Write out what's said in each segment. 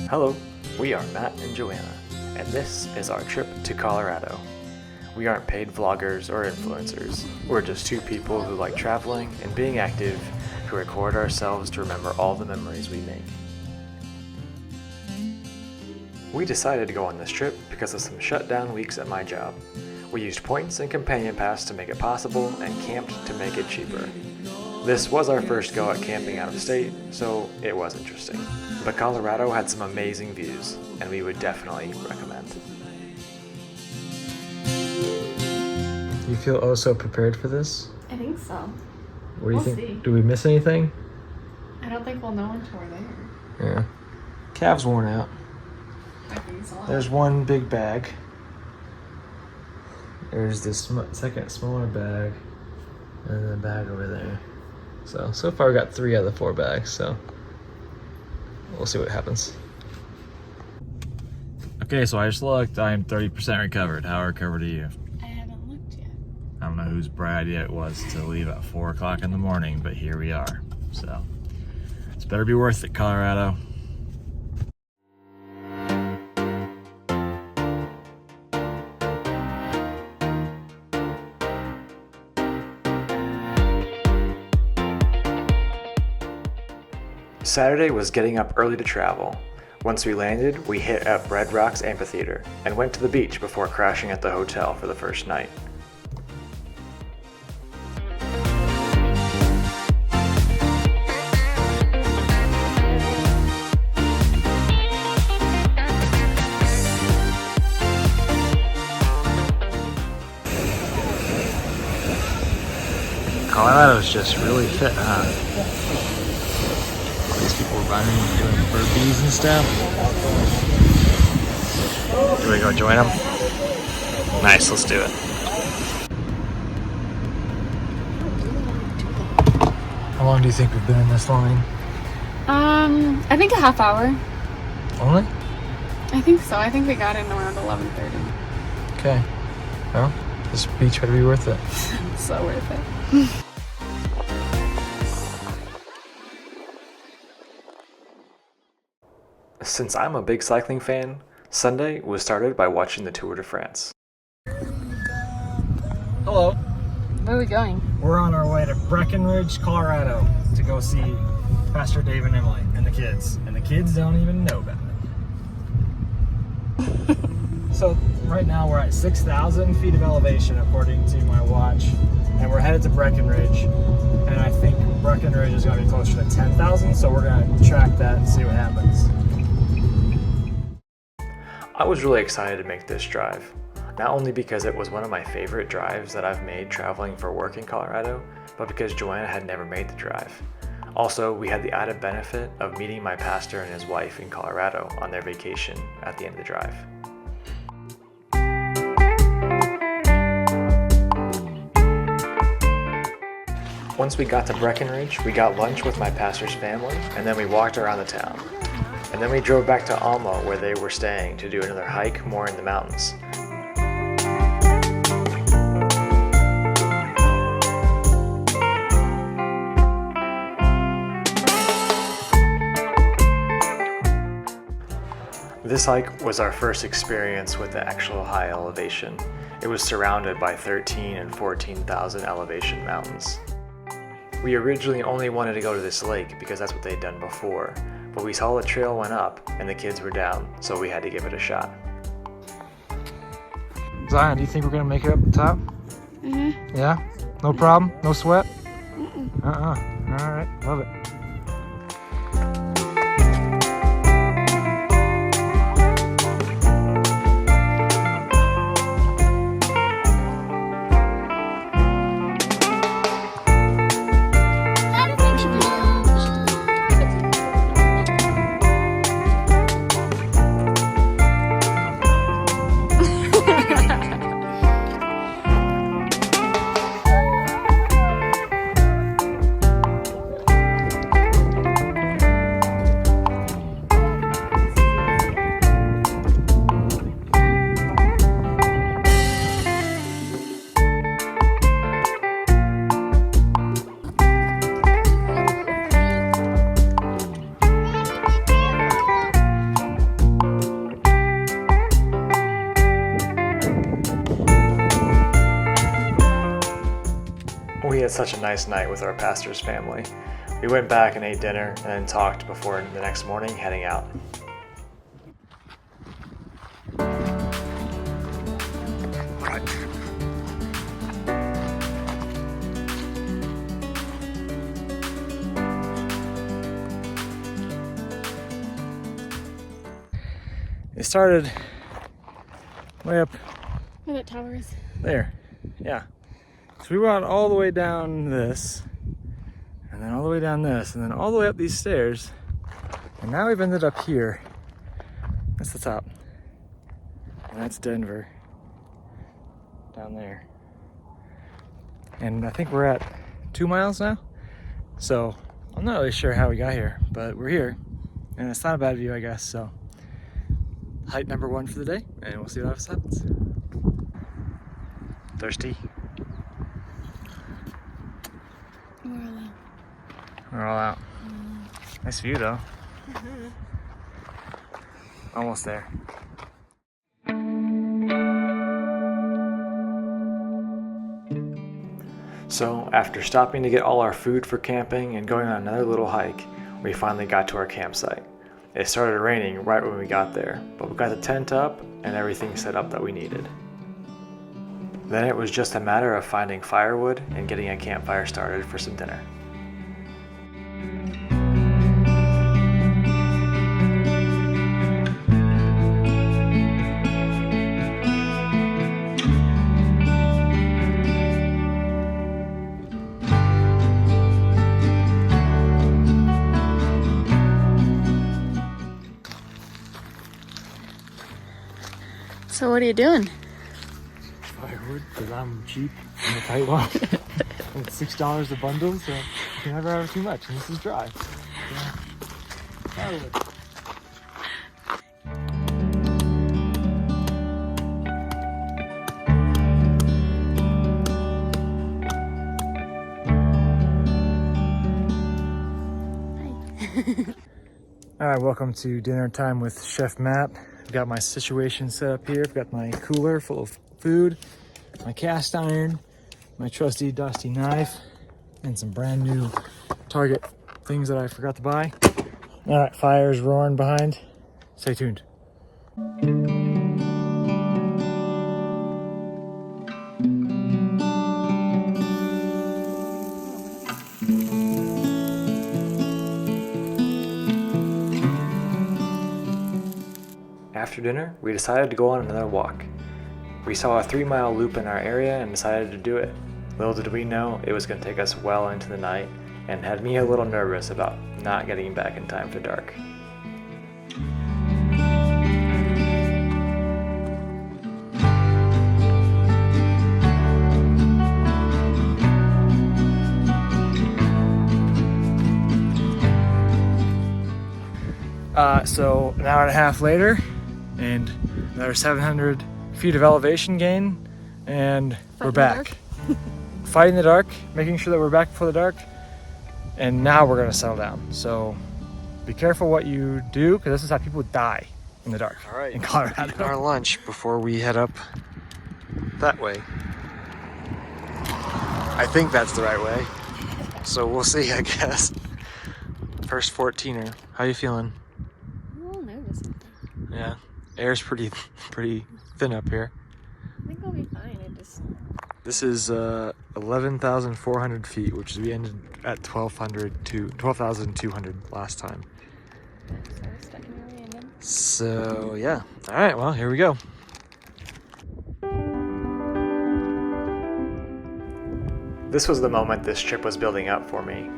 Hello, we are Matt and Joanna, and this is our trip to Colorado. We aren't paid vloggers or influencers. We're just two people who like traveling and being active, who record ourselves to remember all the memories we make. We decided to go on this trip because of some shutdown weeks at my job. We used points and companion pass to make it possible and camped to make it cheaper. This was our first go at camping out of state, so it was interesting. But Colorado had some amazing views, and we would definitely recommend. You feel oh so prepared for this? I think so. What do you think? See. Do we miss anything? I don't think we'll know until we're there. Yeah. Calves worn out. I think so. There's one big bag. There's this second smaller bag, and then a bag over there. So far we got 3 out of the 4 bags, so we'll see what happens. Okay, so I just looked. I am 30% recovered. How recovered are you? I haven't looked yet. I don't know whose bright idea it was to leave at 4 o'clock in the morning, but here we are. So it's better be worth it, Colorado. Saturday was getting up early to travel. Once we landed, we hit up Red Rocks Amphitheater and went to the beach before crashing at the hotel for the first night. Colorado's just really fit, huh? These people running and doing burpees and stuff. Do we go join them? Nice, let's do it. How long do you think we've been in this line? I think a half hour. Only? I think so. I think we got in around 11:30. Okay. Well, this beach better be worth it. So worth it. Since I'm a big cycling fan, Sunday was started by watching the Tour de France. Hello. Where are we going? We're on our way to Breckenridge, Colorado to go see Pastor Dave and Emily and the kids. And the kids don't even know about it. So right now we're at 6,000 feet of elevation according to my watch. And we're headed to Breckenridge. And I think Breckenridge is going to be closer to 10,000. So we're going to track that and see what happens. I was really excited to make this drive. Not only because it was one of my favorite drives that I've made traveling for work in Colorado, but because Joanna had never made the drive. Also, we had the added benefit of meeting my pastor and his wife in Colorado on their vacation at the end of the drive. Once we got to Breckenridge, we got lunch with my pastor's family, and then we walked around the town. And then we drove back to Alma where they were staying to do another hike more in the mountains. This hike was our first experience with the actual high elevation. It was surrounded by 13 and 14,000 elevation mountains. We originally only wanted to go to this lake because that's what they'd done before, but we saw the trail went up and the kids were down, so we had to give it a shot. Zion, do you think we're gonna make it up the top? Mm-hmm. Yeah? No problem? No sweat? Mm-mm. Alright, love it. had such a nice night with our pastor's family. We went back and ate dinner and then talked before the next morning heading out. It started way up Where that tower is. there. Yeah. So we went all the way down this, and then all the way down this, and then all the way up these stairs. And now we've ended up here. That's the top. And that's Denver. Down there. And I think we're at 2 miles now. So I'm not really sure how we got here, but we're here. And it's not a bad view, I guess, so. Hike number 1 for the day, and we'll see what else happens. Thirsty? We're all out. We're all out. Nice view though. Almost there. So after stopping to get all our food for camping and going on another little hike, we finally got to our campsite. It started raining right when we got there, but we got the tent up and everything set up that we needed. Then it was just a matter of finding firewood and getting a campfire started for some dinner. So what are you doing? Firewood, because I'm cheap in the tight one. It's $6 a bundle, so you can never have too much, and this is dry. Yeah. Firewood. All right, welcome to dinner time with Chef Matt. I've got my situation set up here. I've got my cooler full of food, my cast iron, my trusty dusty knife, and some brand new Target things that I forgot to buy. All right, fire's roaring behind. Stay tuned. After dinner, we decided to go on another walk. We saw a 3-mile loop in our area and decided to do it. Little did we know it was going to take us well into the night and had me a little nervous about not getting back in time for dark. So an hour and a half later, and another 700 feet of elevation gain, and we're back. Fighting the dark, making sure that we're back before the dark, and now we're gonna settle down. So be careful what you do, because this is how people die in the dark. All right, in Colorado. Eating our lunch before we head up that way. I think that's the right way, so we'll see, I guess. First 14er. How you feeling? I'm a little nervous. Yeah, air's pretty thin up here. I think I'll be fine. This is 11,400 feet, which we ended at 12,200 last time. So we're stuck in where we ended. So yeah, all right, well, here we go. This was the moment this trip was building up for me.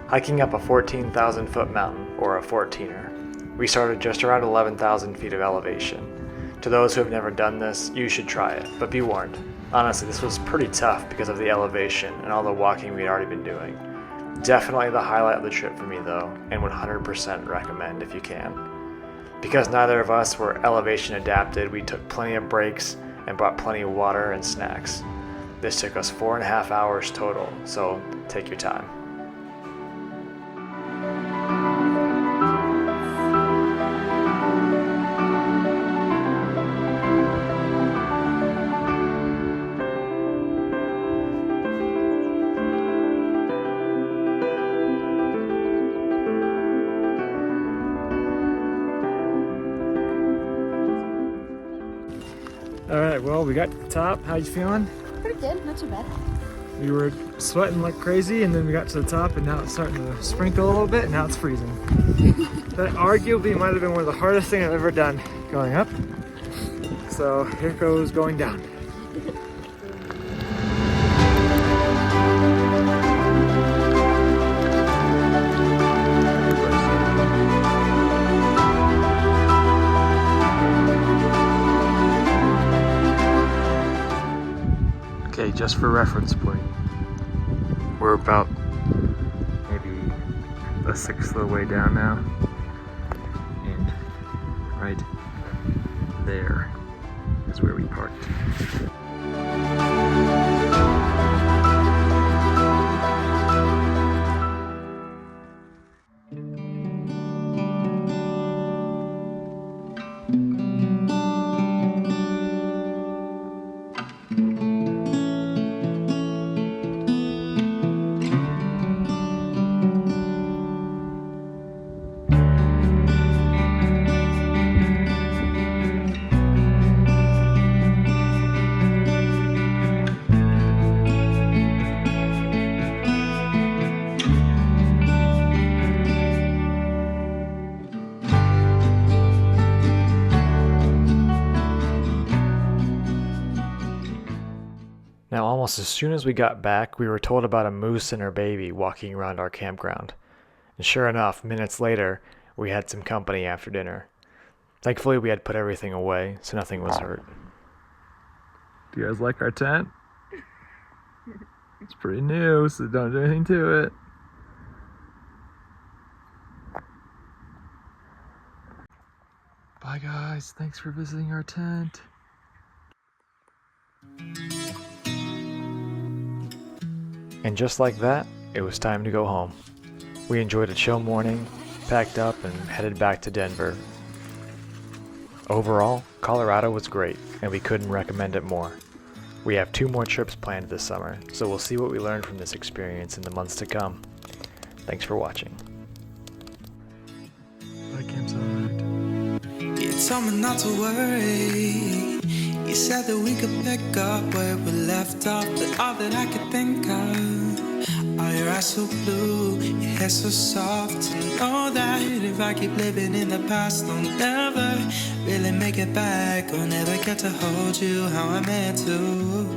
Hiking up a 14,000 foot mountain, or a 14er. We started just around 11,000 feet of elevation. To those who have never done this, you should try it, but be warned. Honestly, this was pretty tough because of the elevation and all the walking we'd already been doing. Definitely the highlight of the trip for me though, and 100% recommend if you can. Because neither of us were elevation adapted, we took plenty of breaks and brought plenty of water and snacks. This took us 4.5 hours total, so take your time. All right, well, we got to the top. How you feeling? Pretty good, not too bad. We were sweating like crazy, and then we got to the top, and now it's starting to sprinkle a little bit, and now it's freezing. That arguably might have been one of the hardest things I've ever done going up. So here goes going down. Okay, just for reference point, we're about maybe a sixth of the way down now, and right there is where we parked. Now, almost as soon as we got back, we were told about a moose and her baby walking around our campground. And sure enough, minutes later, we had some company after dinner. Thankfully, we had put everything away, so nothing was hurt. Do you guys like our tent? It's pretty new, so don't do anything to it. Bye guys, thanks for visiting our tent. And just like that, it was time to go home. We enjoyed a chill morning, packed up, and headed back to Denver. Overall, Colorado was great, and we couldn't recommend it more. We have 2 more trips planned this summer, so we'll see what we learned from this experience in the months to come. Thanks for watching. Bye, campsite. You told me not to worry. You said that we could pick up where we left off, but all that I could think of are your eyes so blue, your hair so soft. And know that if I keep living in the past, I'll never really make it back. I'll never get to hold you how I meant to.